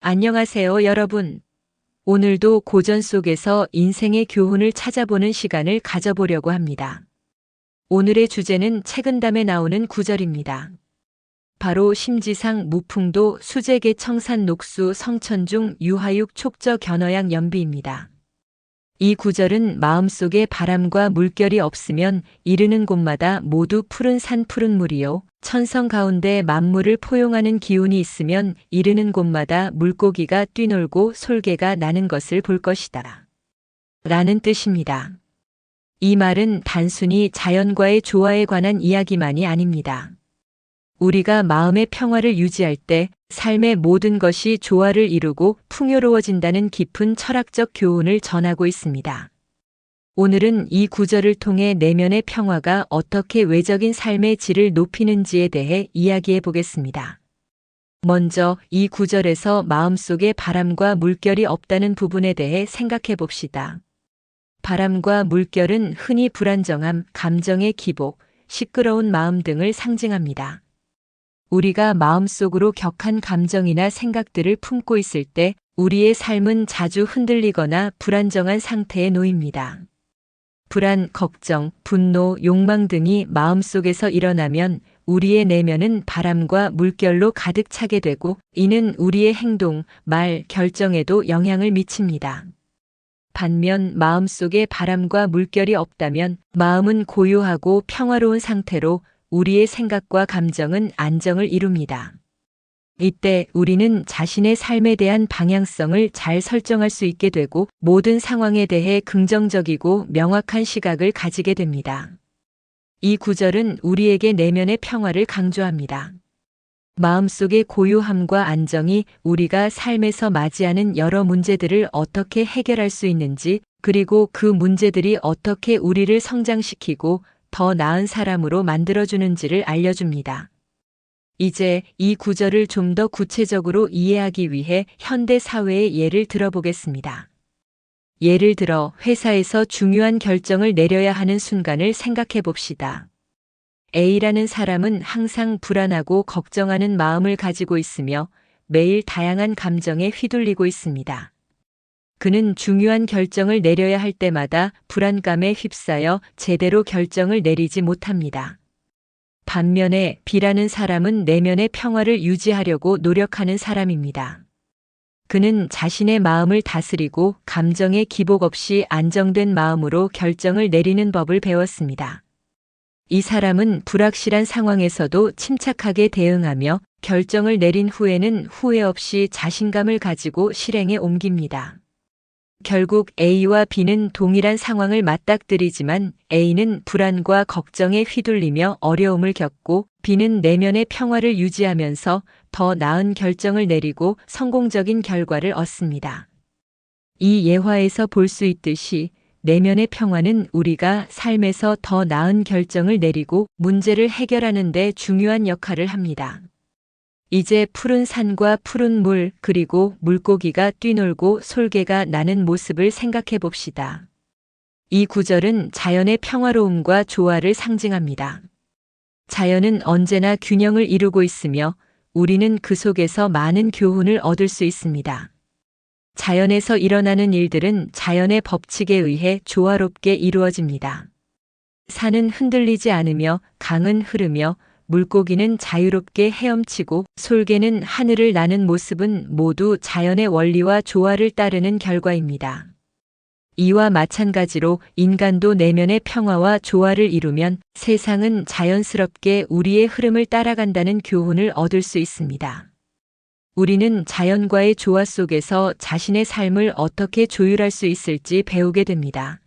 안녕하세요, 여러분. 오늘도 고전 속에서 인생의 교훈을 찾아보는 시간을 가져보려고 합니다. 오늘의 주제는 책은담에 나오는 구절입니다. 바로 심지상 무풍도 수재계 청산 녹수 성천중 유하육 촉저 견어양 연비입니다. 이 구절은 마음속에 바람과 물결이 없으면 이르는 곳마다 모두 푸른 산 푸른 물이요. 천성 가운데 만물을 포용하는 기운이 있으면 이르는 곳마다 물고기가 뛰놀고 솔개가 나는 것을 볼 것이다. 라는 뜻입니다. 이 말은 단순히 자연과의 조화에 관한 이야기만이 아닙니다. 우리가 마음의 평화를 유지할 때 삶의 모든 것이 조화를 이루고 풍요로워진다는 깊은 철학적 교훈을 전하고 있습니다. 오늘은 이 구절을 통해 내면의 평화가 어떻게 외적인 삶의 질을 높이는지에 대해 이야기해 보겠습니다. 먼저 이 구절에서 마음속에 바람과 물결이 없다는 부분에 대해 생각해 봅시다. 바람과 물결은 흔히 불안정함, 감정의 기복, 시끄러운 마음 등을 상징합니다. 우리가 마음속으로 격한 감정이나 생각들을 품고 있을 때 우리의 삶은 자주 흔들리거나 불안정한 상태에 놓입니다. 불안, 걱정, 분노, 욕망 등이 마음속에서 일어나면 우리의 내면은 바람과 물결로 가득 차게 되고 이는 우리의 행동, 말, 결정에도 영향을 미칩니다. 반면 마음속에 바람과 물결이 없다면 마음은 고요하고 평화로운 상태로 우리의 생각과 감정은 안정을 이룹니다. 이때 우리는 자신의 삶에 대한 방향성을 잘 설정할 수 있게 되고 모든 상황에 대해 긍정적이고 명확한 시각을 가지게 됩니다. 이 구절은 우리에게 내면의 평화를 강조합니다. 마음속의 고요함과 안정이 우리가 삶에서 맞이하는 여러 문제들을 어떻게 해결할 수 있는지, 그리고 그 문제들이 어떻게 우리를 성장시키고 더 나은 사람으로 만들어주는지를 알려줍니다. 이제 이 구절을 좀 더 구체적으로 이해하기 위해 현대 사회의 예를 들어보겠습니다. 예를 들어 회사에서 중요한 결정을 내려야 하는 순간을 생각해 봅시다. A라는 사람은 항상 불안하고 걱정하는 마음을 가지고 있으며 매일 다양한 감정에 휘둘리고 있습니다. 그는 중요한 결정을 내려야 할 때마다 불안감에 휩싸여 제대로 결정을 내리지 못합니다. 반면에 B라는 사람은 내면의 평화를 유지하려고 노력하는 사람입니다. 그는 자신의 마음을 다스리고 감정의 기복 없이 안정된 마음으로 결정을 내리는 법을 배웠습니다. 이 사람은 불확실한 상황에서도 침착하게 대응하며 결정을 내린 후에는 후회 없이 자신감을 가지고 실행에 옮깁니다. 결국 A와 B는 동일한 상황을 맞닥뜨리지만 A는 불안과 걱정에 휘둘리며 어려움을 겪고 B는 내면의 평화를 유지하면서 더 나은 결정을 내리고 성공적인 결과를 얻습니다. 이 예화에서 볼 수 있듯이 내면의 평화는 우리가 삶에서 더 나은 결정을 내리고 문제를 해결하는 데 중요한 역할을 합니다. 이제 푸른 산과 푸른 물 그리고 물고기가 뛰놀고 솔개가 나는 모습을 생각해 봅시다. 이 구절은 자연의 평화로움과 조화를 상징합니다. 자연은 언제나 균형을 이루고 있으며 우리는 그 속에서 많은 교훈을 얻을 수 있습니다. 자연에서 일어나는 일들은 자연의 법칙에 의해 조화롭게 이루어집니다. 산은 흔들리지 않으며 강은 흐르며 물고기는 자유롭게 헤엄치고 솔개는 하늘을 나는 모습은 모두 자연의 원리와 조화를 따르는 결과입니다. 이와 마찬가지로 인간도 내면의 평화와 조화를 이루면 세상은 자연스럽게 우리의 흐름을 따라간다는 교훈을 얻을 수 있습니다. 우리는 자연과의 조화 속에서 자신의 삶을 어떻게 조율할 수 있을지 배우게 됩니다.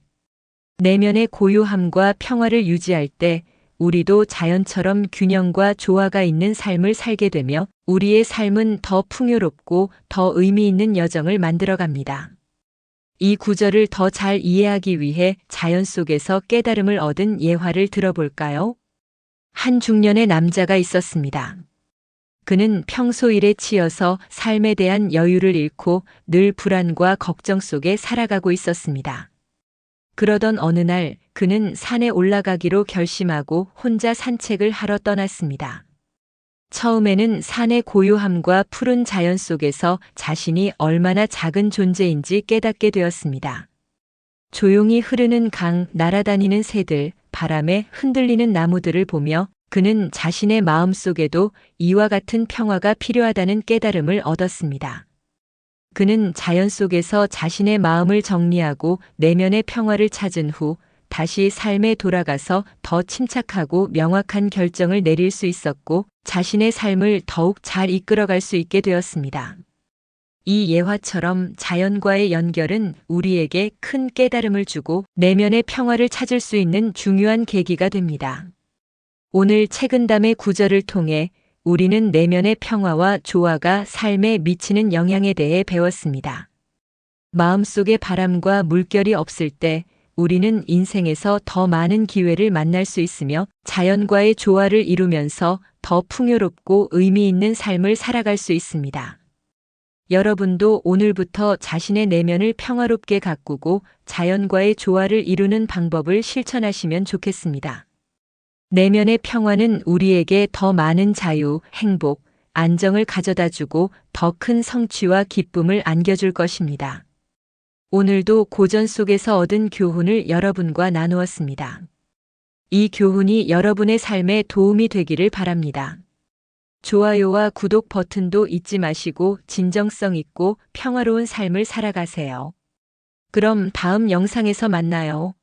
내면의 고요함과 평화를 유지할 때 우리도 자연처럼 균형과 조화가 있는 삶을 살게 되며 우리의 삶은 더 풍요롭고 더 의미 있는 여정을 만들어갑니다. 이 구절을 더 잘 이해하기 위해 자연 속에서 깨달음을 얻은 예화를 들어볼까요? 한 중년의 남자가 있었습니다. 그는 평소 일에 치여서 삶에 대한 여유를 잃고 늘 불안과 걱정 속에 살아가고 있었습니다. 그러던 어느 날 그는 산에 올라가기로 결심하고 혼자 산책을 하러 떠났습니다. 처음에는 산의 고요함과 푸른 자연 속에서 자신이 얼마나 작은 존재인지 깨닫게 되었습니다. 조용히 흐르는 강, 날아다니는 새들, 바람에 흔들리는 나무들을 보며 그는 자신의 마음 속에도 이와 같은 평화가 필요하다는 깨달음을 얻었습니다. 그는 자연 속에서 자신의 마음을 정리하고 내면의 평화를 찾은 후 다시 삶에 돌아가서 더 침착하고 명확한 결정을 내릴 수 있었고 자신의 삶을 더욱 잘 이끌어갈 수 있게 되었습니다. 이 예화처럼 자연과의 연결은 우리에게 큰 깨달음을 주고 내면의 평화를 찾을 수 있는 중요한 계기가 됩니다. 오늘 책은담의 구절을 통해 우리는 내면의 평화와 조화가 삶에 미치는 영향에 대해 배웠습니다. 마음속에 바람과 물결이 없을 때 우리는 인생에서 더 많은 기회를 만날 수 있으며 자연과의 조화를 이루면서 더 풍요롭고 의미 있는 삶을 살아갈 수 있습니다. 여러분도 오늘부터 자신의 내면을 평화롭게 가꾸고 자연과의 조화를 이루는 방법을 실천하시면 좋겠습니다. 내면의 평화는 우리에게 더 많은 자유, 행복, 안정을 가져다 주고 더 큰 성취와 기쁨을 안겨줄 것입니다. 오늘도 고전 속에서 얻은 교훈을 여러분과 나누었습니다. 이 교훈이 여러분의 삶에 도움이 되기를 바랍니다. 좋아요와 구독 버튼도 잊지 마시고 진정성 있고 평화로운 삶을 살아가세요. 그럼 다음 영상에서 만나요.